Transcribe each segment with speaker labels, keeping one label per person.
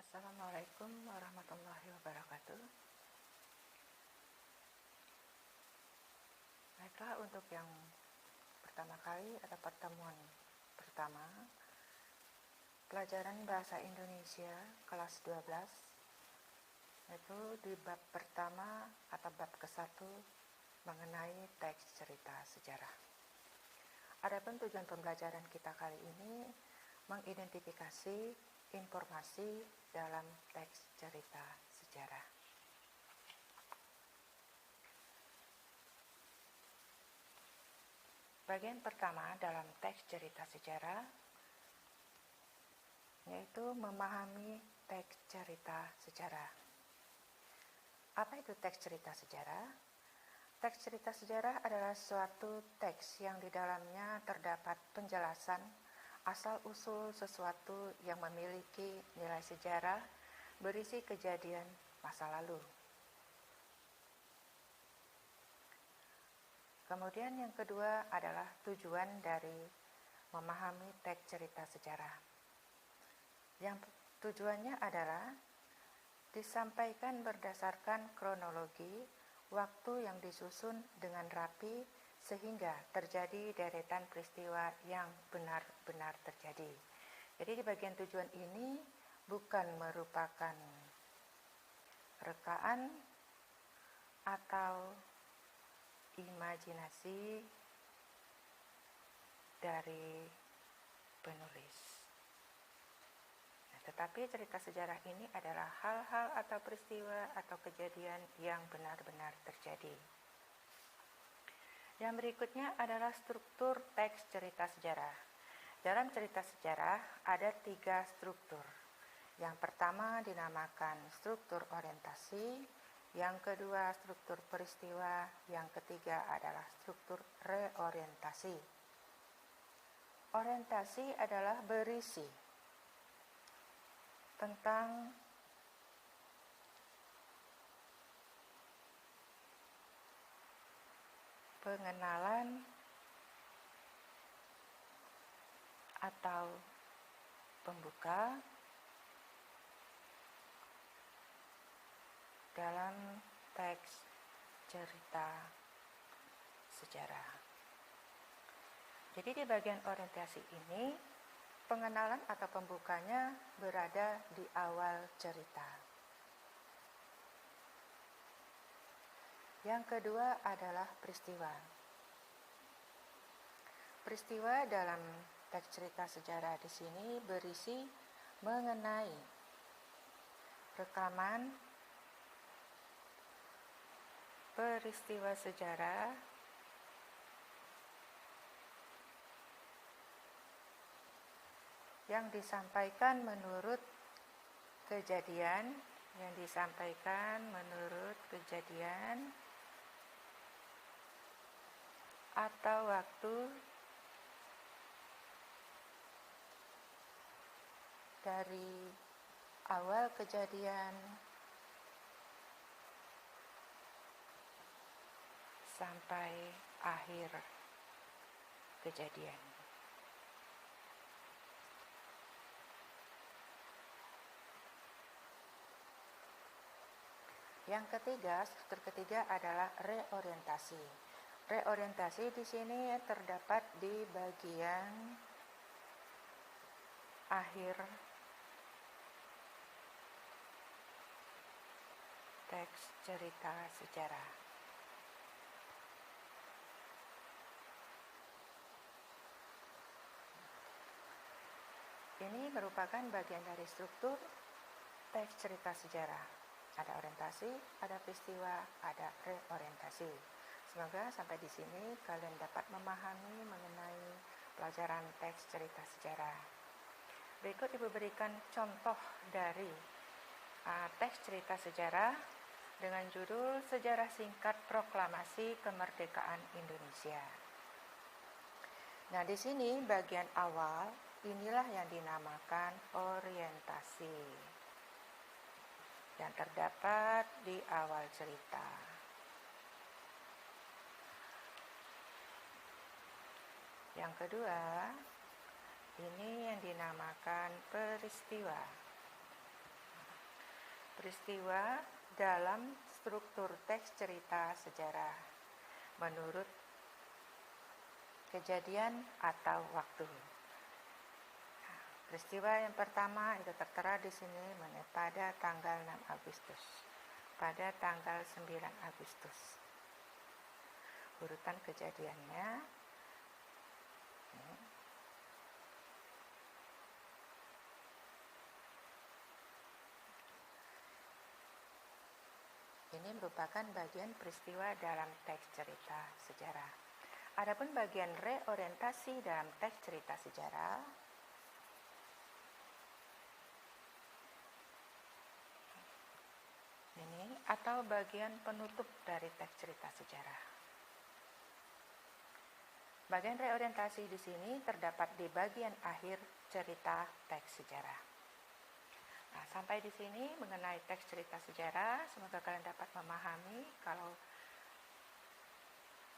Speaker 1: Assalamualaikum warahmatullahi wabarakatuh. Baiklah, untuk yang pertama kali ada pertemuan pertama pelajaran Bahasa Indonesia kelas 12, yaitu di bab pertama atau bab ke-1 mengenai teks cerita sejarah. Adapun tujuan pembelajaran kita kali ini mengidentifikasi informasi dalam teks cerita sejarah. Bagian pertama dalam teks cerita sejarah yaitu memahami teks cerita sejarah. Apa itu teks cerita sejarah? Teks cerita sejarah adalah suatu teks yang di dalamnya terdapat penjelasan asal-usul sesuatu yang memiliki nilai sejarah berisi kejadian masa lalu. Kemudian yang kedua adalah tujuan dari memahami teks cerita sejarah. Yang tujuannya adalah disampaikan berdasarkan kronologi waktu yang disusun dengan rapi sehingga terjadi deretan peristiwa yang benar-benar terjadi. Jadi di bagian tujuan ini bukan merupakan rekaan atau imajinasi dari penulis. Tetapi cerita sejarah ini adalah hal-hal atau peristiwa atau kejadian yang benar-benar terjadi. Yang berikutnya adalah struktur teks cerita sejarah. Dalam cerita sejarah ada 3 struktur. Yang pertama dinamakan struktur orientasi, yang kedua struktur peristiwa, yang ketiga adalah struktur reorientasi. Orientasi adalah berisi tentang pengenalan atau pembuka dalam teks cerita sejarah. Jadi di bagian orientasi ini, pengenalan atau pembukanya berada di awal cerita. Yang kedua adalah peristiwa. Peristiwa dalam teks cerita sejarah di sini berisi mengenai rekaman peristiwa sejarah yang disampaikan menurut kejadian, atau waktu dari awal kejadian sampai akhir kejadian. Yang ketiga, struktur ketiga adalah reorientasi. Reorientasi di sini terdapat di bagian akhir teks cerita sejarah. Ini merupakan bagian dari struktur teks cerita sejarah. Ada orientasi, ada peristiwa, ada reorientasi. Semoga sampai di sini kalian dapat memahami mengenai pelajaran teks cerita sejarah. Berikut Ibu berikan contoh dari teks cerita sejarah dengan judul Sejarah Singkat Proklamasi Kemerdekaan Indonesia. Nah, di sini bagian awal inilah yang dinamakan orientasi yang terdapat di awal cerita. Yang kedua, ini yang dinamakan peristiwa. Peristiwa dalam struktur teks cerita sejarah menurut kejadian atau waktu. Peristiwa yang pertama itu tertera di sini pada tanggal 6 Agustus, pada tanggal 9 Agustus. Urutan kejadiannya ini merupakan bagian peristiwa dalam teks cerita sejarah. Adapun bagian reorientasi dalam teks cerita sejarah ini atau bagian penutup dari teks cerita sejarah. Bagian reorientasi di sini terdapat di bagian akhir cerita teks sejarah. Nah, sampai di sini mengenai teks cerita sejarah, semoga kalian dapat memahami. Kalau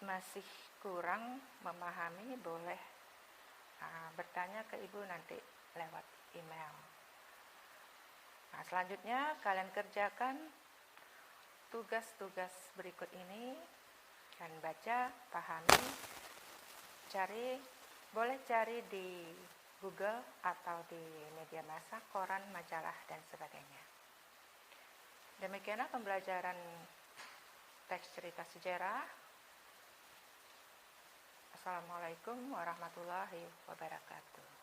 Speaker 1: masih kurang memahami, boleh bertanya ke ibu nanti lewat email. Nah, selanjutnya kalian kerjakan tugas-tugas berikut ini. Kalian baca, pahami, boleh cari di Google atau di media massa, koran, majalah, dan sebagainya. Demikianlah pembelajaran teks cerita sejarah. Assalamualaikum warahmatullahi wabarakatuh.